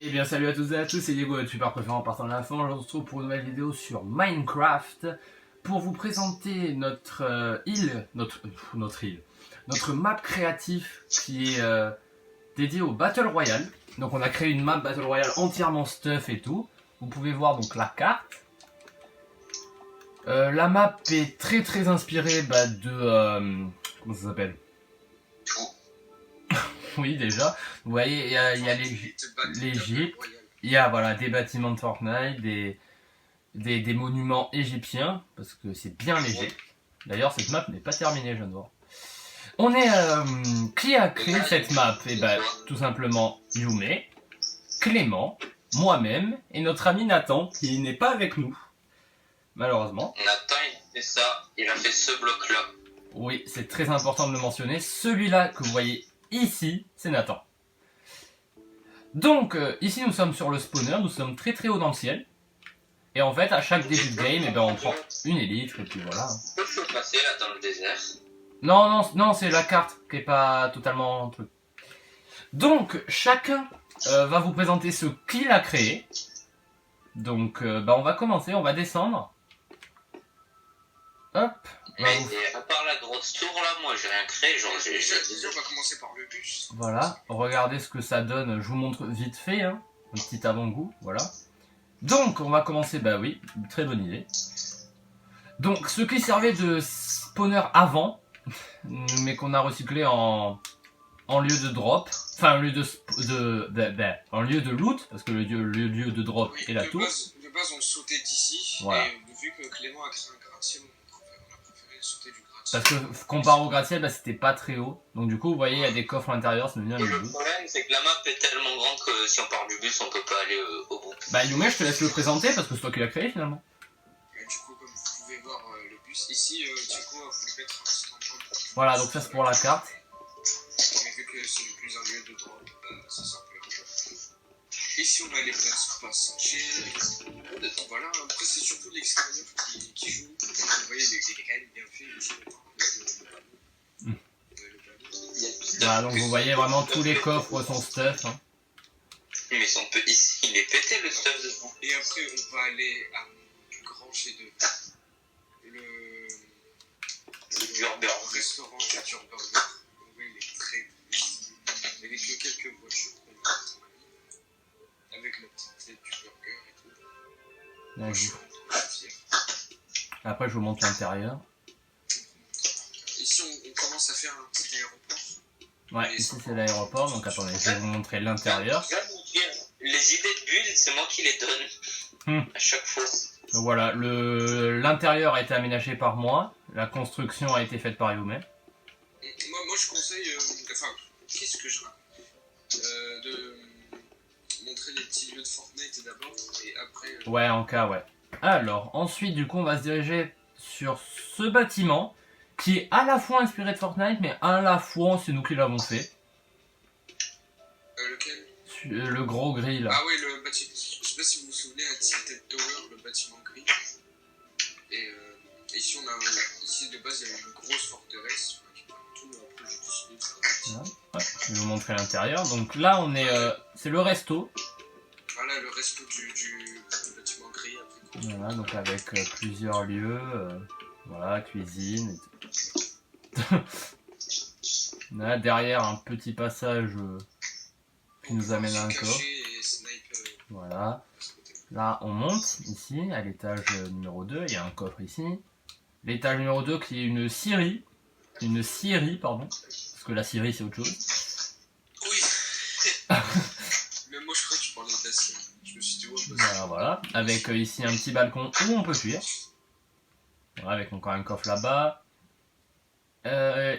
Eh bien salut à toutes et à tous, c'est Diego, votre super préférant en partant de la fin. Je se retrouve pour une nouvelle vidéo sur Minecraft pour vous présenter notre île, notre map créatif qui est dédiée au Battle Royale. Donc on a créé une map Battle Royale entièrement stuff et tout. Vous pouvez voir donc la carte. La map est très inspirée de... comment ça s'appelle? Oui, déjà. Vous voyez, il y a l'Égypte, il y a voilà, des bâtiments de Fortnite, des monuments égyptiens, parce que c'est bien léger. D'ailleurs, cette map n'est pas terminée, je viens de voir. On est... qui a créé cette map? Et bah, tout simplement Yume, Clément, moi-même, et notre ami Nathan, qui n'est pas avec nous, malheureusement. Nathan, il fait ça, il a fait ce bloc-là. Oui, c'est très important de le mentionner. Celui-là que vous voyez ici, c'est Nathan. Donc, ici nous sommes sur le spawner, nous sommes très haut dans le ciel. Et en fait, à chaque début de game, eh ben, on prend une élytre et puis voilà. Où je peux passer là dans le désert? Non, c'est la carte qui est pas totalement truc. Donc, chacun va vous présenter ce qu'il a créé. Donc, on va commencer, on va descendre. Hop. Mais à part la grosse tour là, moi j'ai rien créé, genre j'ai... On va commencer par le bus. Voilà, regardez ce que ça donne, je vous montre vite fait, hein, un petit avant-goût, voilà. Donc, on va commencer, bah oui, très bonne idée. Donc, ce qui servait de spawner avant, mais qu'on a recyclé en lieu de drop, enfin, en lieu en lieu de loot, parce que le lieu de drop Oui, est la tour. De base, on sautait d'ici, voilà. Et vu que Clément a créé un gratte-ciel, on a préféré sauter du gratte-ciel. Parce que comparé au gratte-ciel, bah, c'était pas très haut. Donc du coup, vous voyez, il y a des coffres à l'intérieur, ça me vient Le problème, c'est que la map est tellement grande que si on part du bus, on peut pas aller au bout. Bah Yume, je te laisse le présenter, parce que c'est toi qui l'as créé finalement. Et du coup, comme vous pouvez voir le bus, ici, du coup, il faut le mettre un petit endroit. Voilà, donc ça c'est pour la carte. Mais vu que c'est plus un lieu de drop, ça sert plus à rien. Ici, on a les places passagers. Voilà, après, c'est surtout l'extérieur qui joue. Vous voyez, il est quand même bien fait. Voilà, donc vous voyez vraiment tous les coffres sont stuff. Hein. Mais ici, il est pété le stuff devant. Et après, on va aller à mon plus grand chef-d'œuvre. Le burger. Restaurant Nature Burger. Oui, il est très bon. Avec quelques voitures qu'on a avec la petite tête du burger et tout. Moi, je suis fier. Après, je vous montre l'intérieur. Ici, on commence à faire un petit aéroport. Ouais, ici c'est l'aéroport, donc attendez, je vais vous montrer l'intérieur. Les idées de build, c'est moi qui les donne. À chaque fois. Donc voilà, l'intérieur a été aménagé par moi, la construction a été faite par Yume. Moi je conseille, qu'est-ce que je raconte de montrer les petits lieux de Fortnite d'abord, et après... Ouais, en cas, ouais. Alors, ensuite, du coup, on va se diriger sur ce bâtiment, qui est à la fois inspiré de Fortnite, mais à la fois, c'est nous qui l'avons fait. Lequel? Le gros gris, là. Ah oui, le bâtiment. Je sais pas si vous vous souvenez, à Tilted Tower, le bâtiment gris. Et ici, ici, de base, il y avait une grosse forteresse. Tout, après, j'ai décidé de faire un petit... Ouais, je vais vous montrer l'intérieur. Donc là, on est... c'est le resto. Voilà, le resto du bâtiment gris. Après, voilà, donc avec plusieurs lieux. Voilà, cuisine et tout. Là, derrière, un petit passage qui nous amène à un coffre. Voilà. Là, on monte ici, à l'étage numéro 2. Il y a un coffre ici. L'étage numéro 2 qui est une scierie. Une scierie, pardon. Parce que la scierie, c'est autre chose. Oui. Mais moi, je crois que tu parlais d'acier. Je me suis dit, ouais, voilà. Avec ici un petit balcon où on peut fuir. Voilà, avec encore un coffre là-bas.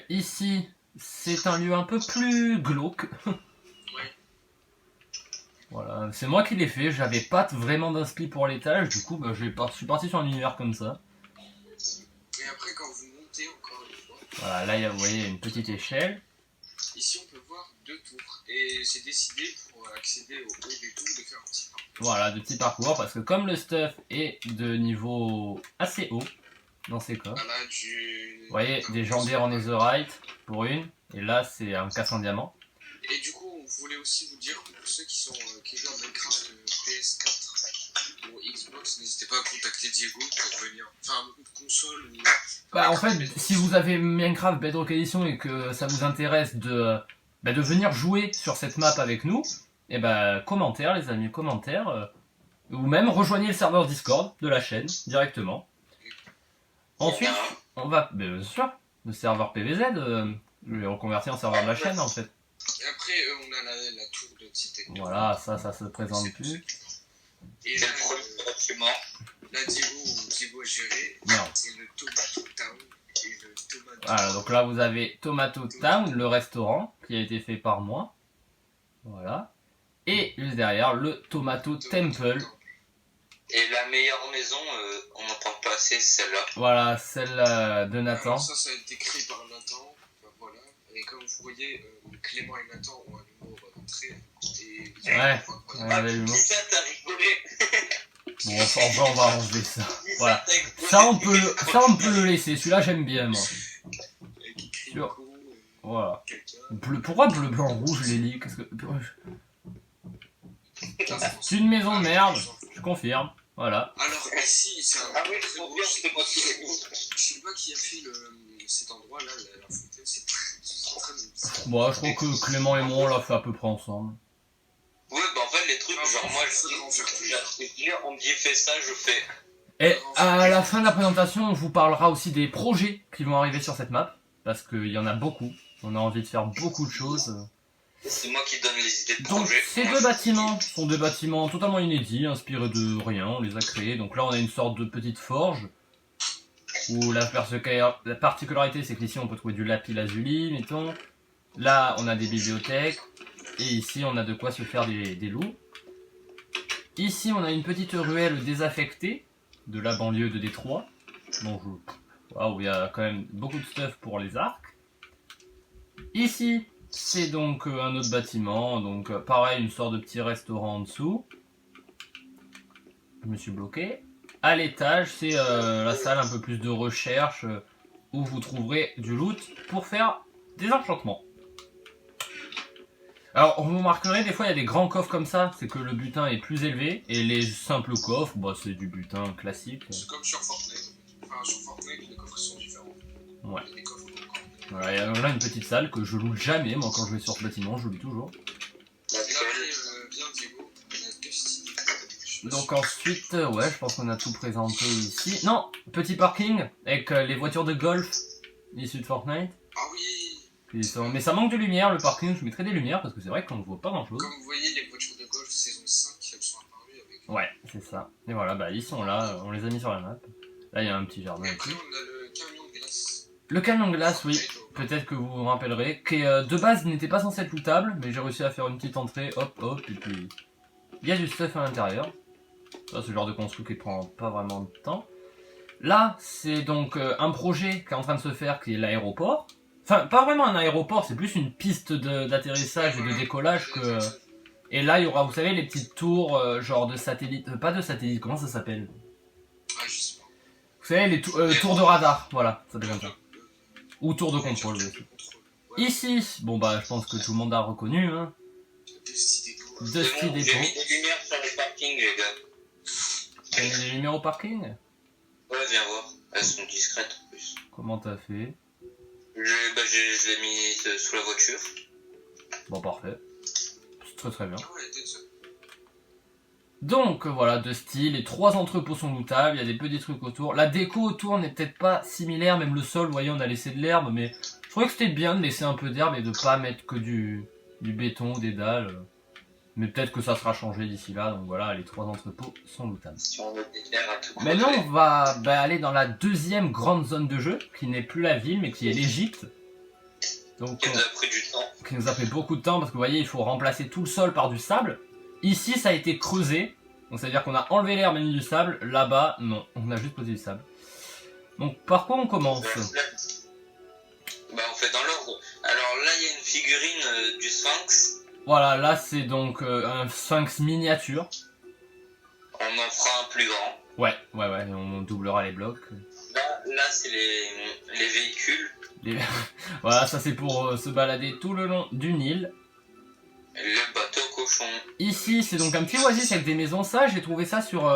Ici, c'est un lieu un peu plus glauque. Voilà, c'est moi qui l'ai fait, j'avais pas vraiment d'inspi pour l'étage, du coup je suis parti sur un univers comme ça. Et après quand vous montez encore une fois... Voilà, là vous voyez il y a une petite échelle. Ici on peut voir 2 tours, et c'est décidé pour accéder au haut des tours de faire un petit parcours. Voilà, de petits parcours, parce que comme le stuff est de niveau assez haut dans ces coffres. Voilà, vous voyez, des jambières en netherite pour une, et là c'est un casse en diamant. Et du coup on voulait aussi vous dire, ceux qui jouent à Minecraft PS4 ou Xbox, n'hésitez pas à contacter Diego pour venir. Enfin, un de console ou. Bah en fait, si vous avez Minecraft Bedrock Edition et que ça vous intéresse de venir jouer sur cette map avec nous, et bah commentaires les amis, commentaires, ou même rejoignez le serveur Discord de la chaîne directement. Ensuite, on va, bien sûr, le serveur PVZ, je vais reconvertir en serveur de la chaîne en fait. Et après, on a la tour de Cité. Voilà, ça se présente plus. Et C'est là, le premier bâtiment. là, Diego a géré, Non. c'est le Tomato Town et le Tomato. Voilà, donc là vous avez Tomato Town, le restaurant, qui a été fait par moi. Voilà. Et juste derrière, le Tomato Temple. Et la meilleure maison, on n'en parle pas assez, c'est celle-là. Voilà, celle de Nathan. Alors ça a été créé par Nathan. Enfin, voilà. Et comme vous voyez, Clément et Nathan ont un humour très. Ouais, on avait l'humour. Dis ça, t'as rigolé. Bon, enfin, on va enlever ça. Voilà. Ça on peut le laisser, celui-là j'aime bien moi. Sûr. Voilà. Pourquoi bleu, blanc, rouge les lits? Qu'est-ce que... C'est une maison de merde, je confirme. Voilà. Alors ici, c'est un. Ah oui, je confirme, c'est moi qui l'ai mis. Je sais pas qui a fait cet endroit-là, la fontaine, c'est très bien. Bon, je crois que Clément et moi on l'a fait à peu près ensemble. Ouais, bah en fait, les trucs, genre moi, on me dit fais ça, je fais. Et à la fin de la présentation, on vous parlera aussi des projets qui vont arriver sur cette map. Parce qu'il y en a beaucoup. On a envie de faire beaucoup de choses. C'est moi qui donne les idées de Donc projet. ces deux bâtiments sont des bâtiments totalement inédits, inspirés de rien, on les a créés. Donc là on a une sorte de petite forge. Où la particularité c'est qu'ici on peut trouver du lapis lazuli, mettons. Là on a des bibliothèques. Et ici on a de quoi se faire des loups. Ici on a une petite ruelle désaffectée de la banlieue de Détroit. Bon, waouh, il y a quand même beaucoup de stuff pour les arcs. Ici, c'est donc un autre bâtiment, donc pareil, une sorte de petit restaurant en dessous. Je me suis bloqué. À l'étage, c'est la salle un peu plus de recherche où vous trouverez du loot pour faire des enchantements. Alors, vous remarquerez, des fois, il y a des grands coffres comme ça, c'est que le butin est plus élevé, et les simples coffres, bah, c'est du butin classique. C'est comme sur Fortnite. Enfin, sur Fortnite, les coffres sont différents. Ouais. Il y a des coffres encore. Voilà, il y a là une petite salle que je loue jamais, moi quand je vais sur ce bâtiment, je loue toujours. Et après, bien Diego, on a deux styles. Donc ensuite, ouais, je pense qu'on a tout présenté ici. Non, petit parking avec les voitures de golf issues de Fortnite. Ah oui. Mais ça manque de lumière, le parking, je mettrais des lumières parce que c'est vrai qu'on ne voit pas grand chose. Comme vous voyez, les voitures de golf saison 5, elles sont apparues avec. Ouais, c'est ça. Et voilà, bah ils sont là, on les a mis sur la map. Là il y a un petit jardin Et après, ici. on a le camion de glace. Le camion de glace, oui, peut-être que vous vous rappellerez, qui de base n'était pas censé être lootable, mais j'ai réussi à faire une petite entrée, hop hop, et puis il y a du stuff à l'intérieur. Ça, c'est le genre de construction qui prend pas vraiment de temps. Là, c'est donc un projet qui est en train de se faire, qui est l'aéroport. Enfin, pas vraiment un aéroport, c'est plus une piste d'atterrissage et de décollage que... Et là, il y aura, vous savez, les petites tours, genre de satellite... pas de satellite, comment ça s'appelle? Ah, je sais pas. Vous savez, les tours de radar, voilà, ça s'appelle comme ça. Ou tour de contrôle, oui. Ici, bon bah, je pense que tout le monde a reconnu, hein. Dusty J'ai mis Depot. des lumières sur les parkings, les gars. T'as mis des lumières au parking? Ouais, viens voir. Elles sont discrètes en plus. Comment t'as fait? Je l'ai mis sous la voiture. Bon, parfait. C'est très très bien. Ah ouais, peut-être ça. Donc voilà, de style, les trois entrepôts sont lootables, il y a des petits trucs autour. La déco autour n'est peut-être pas similaire, même le sol, vous voyez, on a laissé de l'herbe, mais je trouvais que c'était bien de laisser un peu d'herbe et de pas mettre que du béton, des dalles. Mais peut-être que ça sera changé d'ici là, donc voilà, les trois entrepôts sont lootables. Si on veut des terres à tout Maintenant, côté. on va aller dans la deuxième grande zone de jeu, qui n'est plus la ville, mais qui est l'Égypte. Donc, Qui nous a pris du temps. qui nous a pris beaucoup de temps, parce que vous voyez, il faut remplacer tout le sol par du sable. Ici, ça a été creusé, donc ça veut dire qu'on a enlevé l'herbe et mis du sable. Là-bas, non, on a juste posé du sable. Donc, par quoi on commence? Bah, on fait dans l'ordre. Alors là, il y a une figurine du Sphinx. Voilà, là, c'est donc un sphinx miniature. On en fera un plus grand. Ouais, on doublera les blocs. Là c'est les véhicules. Voilà, ça c'est pour se balader tout le long du Nil. Le bateau cochon. Ici, c'est donc un petit oasis avec des maisons. Ça, j'ai trouvé ça sur...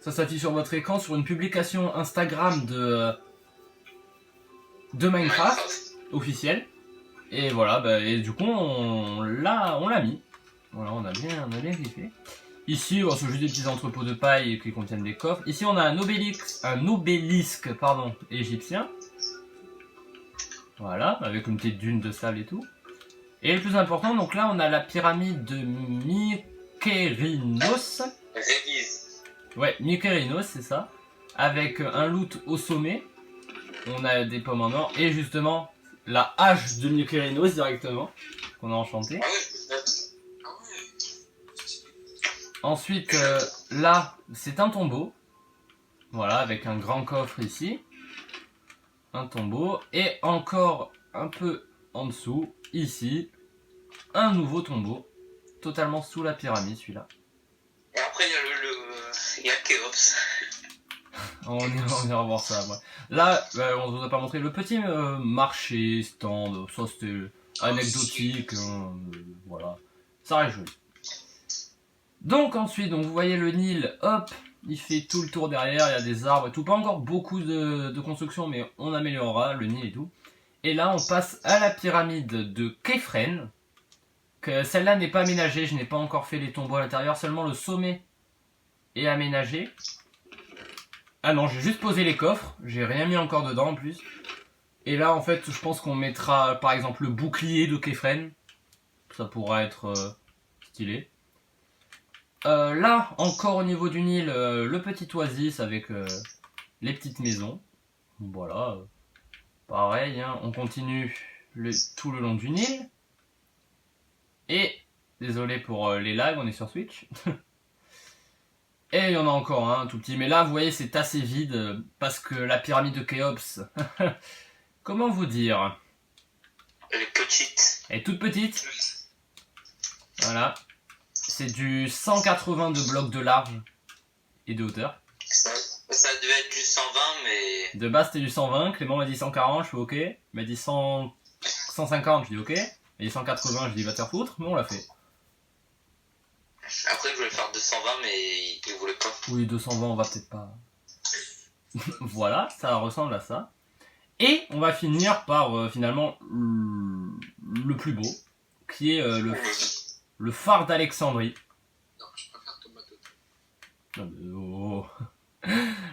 ça s'affiche sur votre écran sur une publication Instagram de Minecraft officielle. Et voilà, bah, et du coup, on l'a mis. Voilà, on a bien kiffé. Ici, bon, c'est juste des petits entrepôts de paille qui contiennent des coffres. Ici, on a un obélisque égyptien. Voilà, avec une petite dune de sable et tout. Et le plus important, donc là, on a la pyramide de Mykérinos. Révise. Ouais, Mykérinos, c'est ça. Avec un loot au sommet. On a des pommes en or. Et justement, la hache de Mykérinos directement. Qu'on a enchanté. Ah ouais. Ensuite, là, c'est un tombeau. Voilà, avec un grand coffre ici. Un tombeau. Et encore un peu en dessous, ici, un nouveau tombeau. Totalement sous la pyramide, celui-là. Et après, il y a Kéops. On ira voir ça, ouais. Là, on ne vous a pas montré le petit marché, stand. Ça, c'était anecdotique. Voilà. Ça reste joli. Donc ensuite, donc vous voyez le Nil, hop, il fait tout le tour derrière, il y a des arbres et tout. Pas encore beaucoup de construction, mais on améliorera le Nil et tout. Et là, on passe à la pyramide de Képhren. Que celle-là n'est pas aménagée, je n'ai pas encore fait les tombeaux à l'intérieur, seulement le sommet est aménagé. Ah non, j'ai juste posé les coffres, j'ai rien mis encore dedans en plus. Et là, en fait, je pense qu'on mettra par exemple le bouclier de Képhren. Ça pourra être stylé. Là, encore au niveau du Nil, le petit oasis avec les petites maisons. Voilà. Pareil, hein, on continue tout le long du Nil. Et, désolé pour les lags, on est sur Switch. Et il y en a encore un tout petit. Mais là, vous voyez, c'est assez vide parce que la pyramide de Khéops... Comment vous dire? Elle est petite. Elle est toute petite. Voilà. C'est du 180 de blocs de large et de hauteur. Ça devait être du 120, mais... De base, c'était du 120. Clément m'a dit 140, je fais OK. Il m'a dit 150, je dis OK. Il m'a dit 180, je dis va te faire foutre, mais on l'a fait. Après, je voulais faire 220, mais il voulait pas. Oui, 220, on va peut-être pas... Voilà, ça ressemble à ça. Et on va finir par, finalement, le plus beau, qui est le phare d'Alexandrie. Non, je préfère tomate. Oh.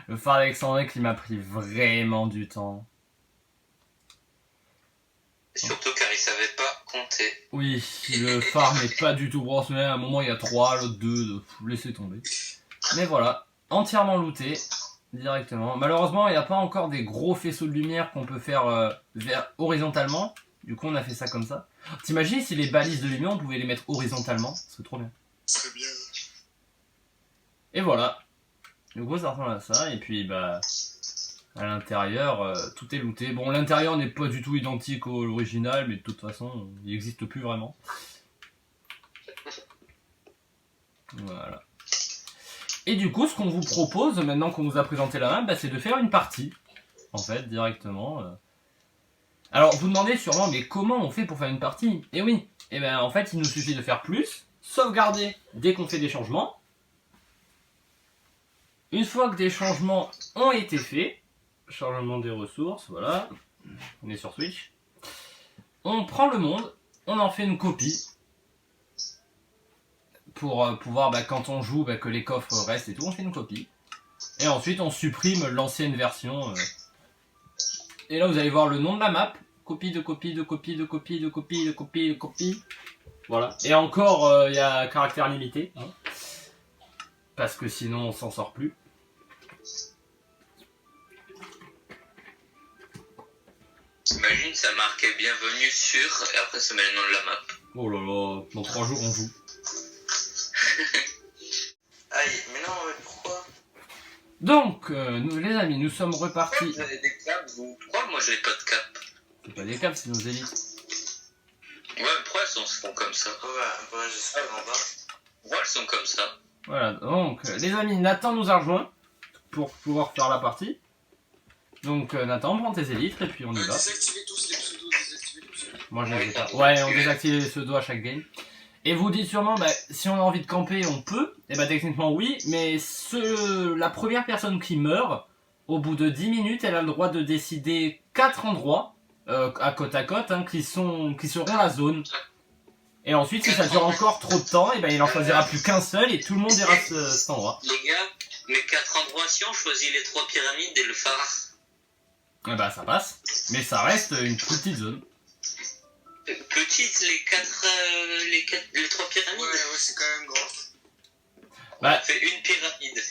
Le phare d'Alexandrie qui m'a pris vraiment du temps. Surtout car il savait pas compter. Oui, le phare n'est pas du tout brossé. À un moment il y a 3, l'autre 2, laissez tomber. Mais voilà, entièrement looté directement. Malheureusement, il n'y a pas encore des gros faisceaux de lumière qu'on peut faire horizontalement. Du coup, on a fait ça comme ça. T'imagines si les balises de lumière, on pouvait les mettre horizontalement? Ce serait trop bien. C'est bien. Et voilà. Du coup, ça ressemble à ça. Et puis, bah, à l'intérieur, tout est looté. Bon, l'intérieur n'est pas du tout identique à l'original, mais de toute façon, il n'existe plus vraiment. Voilà. Et du coup, ce qu'on vous propose, maintenant qu'on vous a présenté la map, bah, c'est de faire une partie. En fait, directement. Alors, vous demandez sûrement, mais comment on fait pour faire une partie? Eh oui, et ben en fait, il nous suffit de faire plus, sauvegarder dès qu'on fait des changements. Une fois que des changements ont été faits, changement des ressources, voilà, on est sur Switch. On prend le monde, on en fait une copie. Pour pouvoir, bah, quand on joue, bah, que les coffres restent et tout, on fait une copie. Et ensuite, on supprime l'ancienne version. Et là, vous allez voir le nom de la map. Copie de copie de copie de copie de copie de copie de copie. Voilà. Et encore, il y a caractère limité. Hein, parce que sinon, on s'en sort plus. Imagine, ça marquait bienvenue sur, et après ça met le nom de la map. Oh là là, dans 3 jours, on joue. Aïe, mais non, mais pourquoi? Donc, nous, les amis, nous sommes repartis. Vous avez des câbles, vous? Pourquoi moi j'ai pas de cap? C'est pas des câbles, c'est nos élites. Ouais, mais pourquoi elles se font comme ça? Ouais, je sais en bas. Pourquoi elles sont comme ça? Voilà, donc, les amis, Nathan nous a rejoint pour pouvoir faire la partie. Donc, Nathan, prends tes élytres et puis on y va. Désactivez tous les pseudos, désactivez tous. Moi, je les ai pas. Ouais, on désactive les pseudos à chaque game. Et vous dites sûrement, bah, si on a envie de camper, on peut. Et bah techniquement oui, mais la première personne qui meurt, au bout de 10 minutes, elle a le droit de décider 4 endroits, à côte, hein, qui seront la zone. Et ensuite, si ça dure encore trop de temps, et ben il en choisira plus qu'un seul et tout le monde ira cet endroit. Les gars, mes 4 endroits, si on choisit les 3 pyramides et le phare. Et bah ça passe, mais ça reste une petite zone. Petite, les 3 pyramides. Ouais, c'est quand même grand. Bah, on fait une pyramide.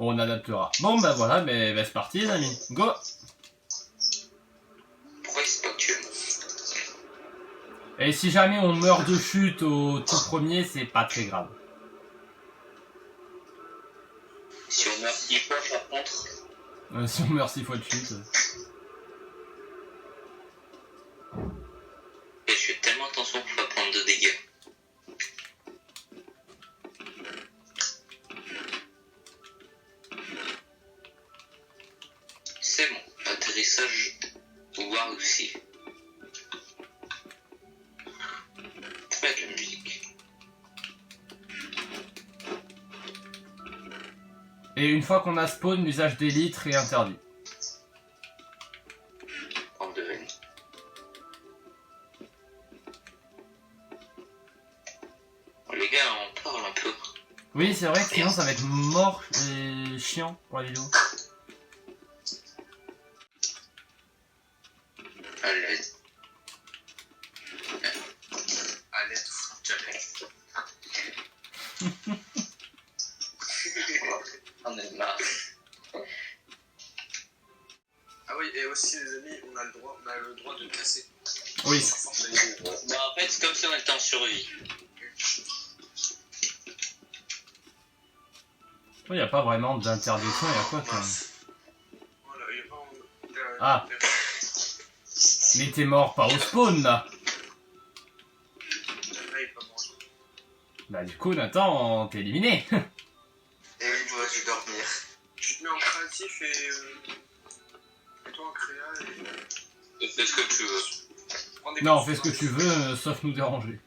On adaptera. Bon bah voilà, mais bah, c'est parti les amis. Go. Pourquoi c'est pas tué? Et si jamais on meurt de chute au tout premier, c'est pas très grave. Si on meurt 6 fois par contre. Si on meurt 6 fois de chute. Et je fais tellement attention pour pas prendre de dégâts. C'est bon, atterrissage voir aussi. Très de la musique. Et une fois qu'on a spawn, l'usage d'élite est interdit. En devine. Les gars, on parle un peu. Oui, c'est vrai que sinon ça va être mort et chiant pour la vidéo. À l'aide. À l'aide, jamais. On est marre. Ah oui, et aussi les amis, on a le droit de casser. Oui. Bah en fait, c'est comme si on était en survie. Il n'y a pas vraiment d'interdiction, il y a quoi quand même. Voilà, il y a pas... Ah. Mais t'es mort pas au spawn là. Là, il est pas mort. Bah du coup Nathan, t'es éliminé. Et oui, moi je vais dormir. Tu te mets en créatif et toi en créa et... Fais ce que tu veux. Prends des Non, potions fais ce que tu veux, sauf nous déranger.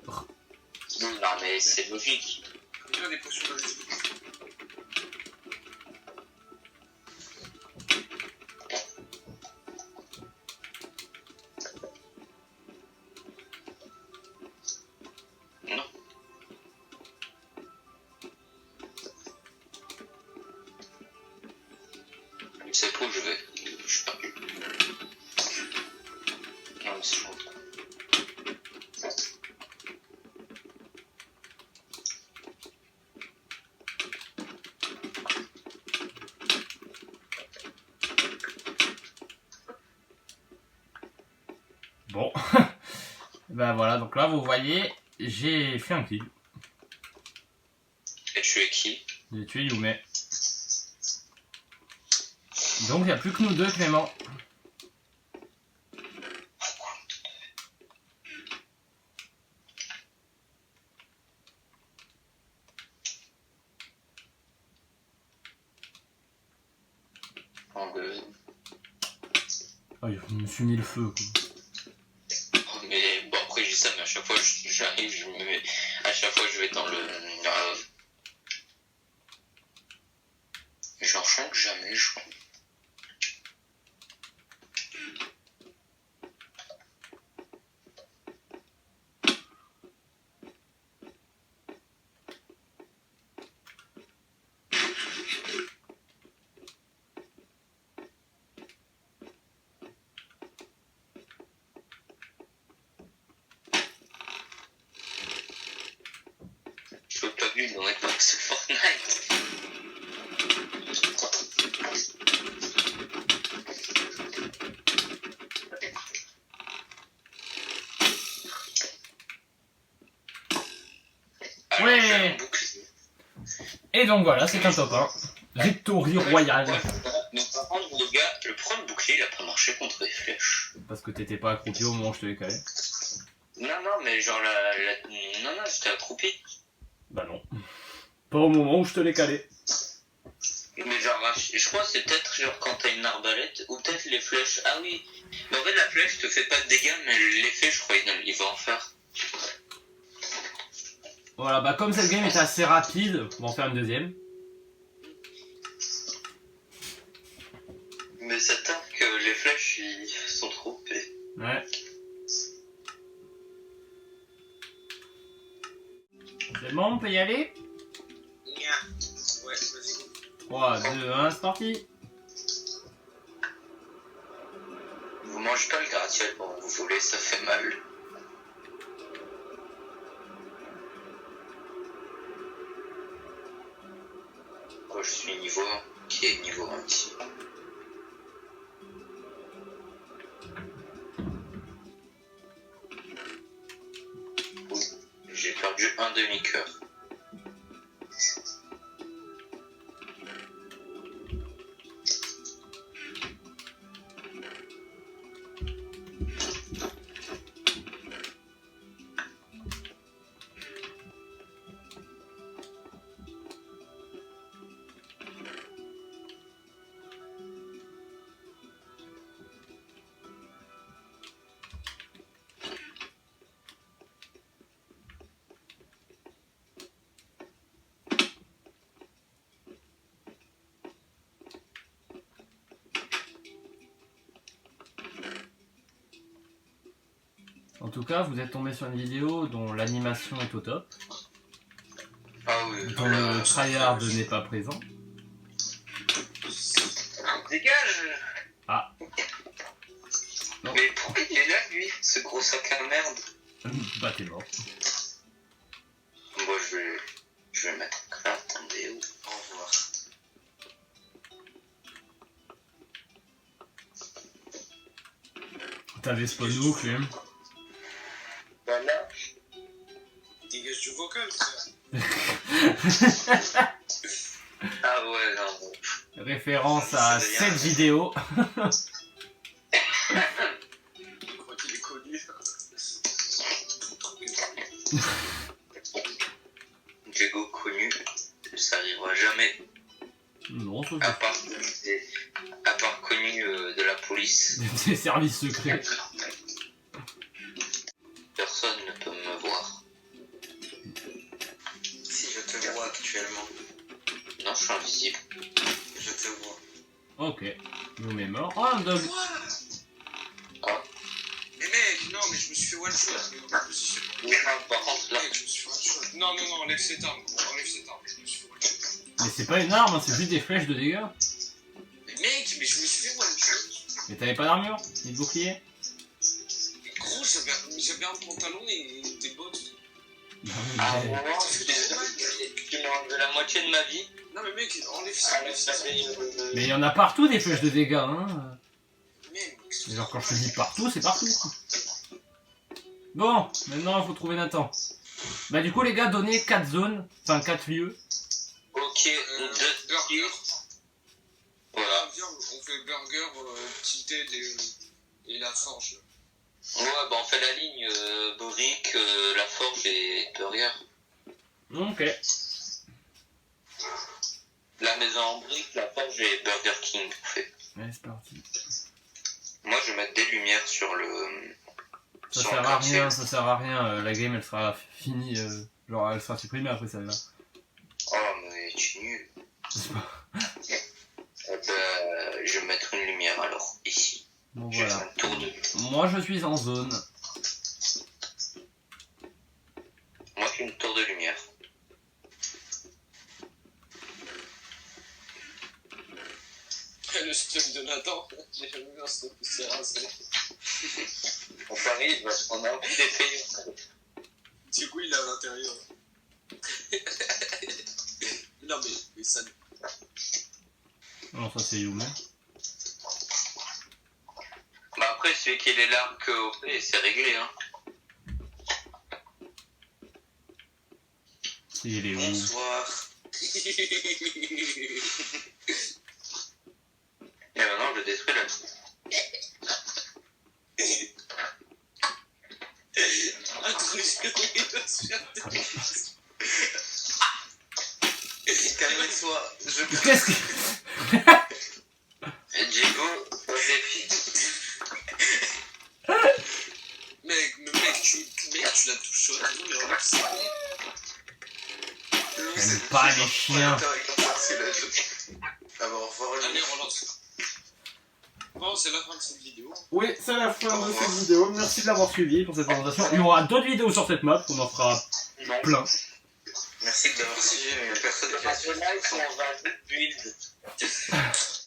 Non mais c'est logique. Prends des potions dans les équipes. Non. Tu sais pas où je vais. Je sais pas. Non mais c'est bon. Bon. Bah voilà, donc là vous voyez, j'ai fait un kill. Et tu es qui? J'ai tué Yume. Donc il n'y a plus que nous deux, Clément. En deux. Oh, je me suis mis le feu quoi. Mais bon après je dis ça mais à chaque fois j'arrive, je me mets. À chaque fois je vais dans le. J'enchante jamais, je crois. Je peux pas vu dans Xbox Fortnite. Alors, Ouais. j'ai un bouclier. Et donc voilà, c'est un top 1. Victory royale. Mais par contre, les gars, le premier bouclier il a pas marché contre les flèches. Parce que t'étais pas accroupi au moment où je te l'ai calé. Non, mais genre non, j'étais accroupi. Bah non. Pas au moment où je te l'ai calé. Mais genre, je crois que c'est peut-être genre quand t'as une arbalète, ou peut-être les flèches. Ah oui. Mais en fait, la flèche te fait pas de dégâts, mais l'effet, je crois, il va en faire. Voilà, bah comme cette game est assez rapide, on va en faire une deuxième. Mais ça tape que les flèches ils sont trop OP. Ouais. C'est bon, on peut y aller? Ouais, vas-y. 3, 2, 1, c'est parti. Vous mangez pas le gratte-ciel quand vous voulez, ça fait mal. Moi je suis niveau 1. Qui est niveau 1 ici? Oui, j'ai perdu un demi-cœur. En tout cas, vous êtes tombé sur une vidéo dont l'animation est au top, Ah oui, dont le tryhard n'est pas présent. Dégage! Ah. Non. Mais pourquoi il est là lui, ce gros sac à merde? Bah t'es mort. Moi je vais mettre là, attendez, au revoir. T'avais spawn où, Clem? Voilà. Dégage du vocal, frère. Ah ouais, non. Référence à cette vidéo. Je crois qu'il est connu. Diego connu, ça arrivera jamais. Non, ça À part connu de la police. c'est des services secrets. Personne ne peut me voir. Si, je te vois actuellement. Non, je suis invisible. Je te vois. Ok. Nous met mort. Oh, un dog. Quoi? Ah. Mais mec, non, mais je me suis fait one shot. Par contre, là, Mec, je me suis fait one shot. Non, enlève cette arme. Enlève cette arme. Je me suis fait one shot. Mais c'est pas une arme, hein, c'est juste des flèches de dégâts. Mais mec, mais je me suis fait one shot. Mais t'avais pas d'armure ni de bouclier? Gros, j'avais un pantalon et des bottes. à un moment, tu m'as enlevé la moitié de ma vie. Non, mais mec, enlève ça. Mais il y en a partout des flèches de dégâts, hein. Mec, Mais genre quand je te dis partout, c'est partout. Bon, maintenant il faut trouver Nathan. Bah du coup les gars, donnez 4 zones, enfin 4 lieux. Ok, burger. Voilà. Viens, on fait burger, tilted et la forge. Ouais, bah on fait la ligne brique, la forge et burger. Ok. La maison en brique, la forge et Burger King, on fait. Ouais, c'est parti. Moi, je vais mettre des lumières sur le. Ça sur sert le à quartier. rien, ça sert à rien. La game elle sera finie, genre elle sera supprimée après celle-là. Oh, mais tu es nul. Je vais mettre une lumière alors, ici. Bon Je vais voilà. faire un tour de. Moi je suis en zone. Moi, je fais une tour de lumière. Le stuff de Nathan, j'ai jamais vu un stuff aussi rasé. On arrive, on a envie d'épée. Du coup, il est à l'intérieur. Non, mais ça. Non, ça c'est Yume. Bah, après, celui qui est l'arc OP, c'est réglé, hein. Il est où? Bonsoir. Et maintenant, je détruis la. Un truc, il va se faire Calme-toi, je. Qu'est-ce que... Diego, au défi. Mec, tu la touches au nez, mais enlève ça. pas les chiens. Attends, c'est la jeu. Ah bon, au revoir les Allez, relance. Bon, c'est la fin de cette vidéo. Oui, c'est la fin de cette vidéo. Merci de l'avoir suivi pour cette présentation. Il y aura d'autres vidéos sur cette map, on en fera plein. Merci de l'avoir suivi, mais personne qui a suivi. Là, ils sont en 20 build.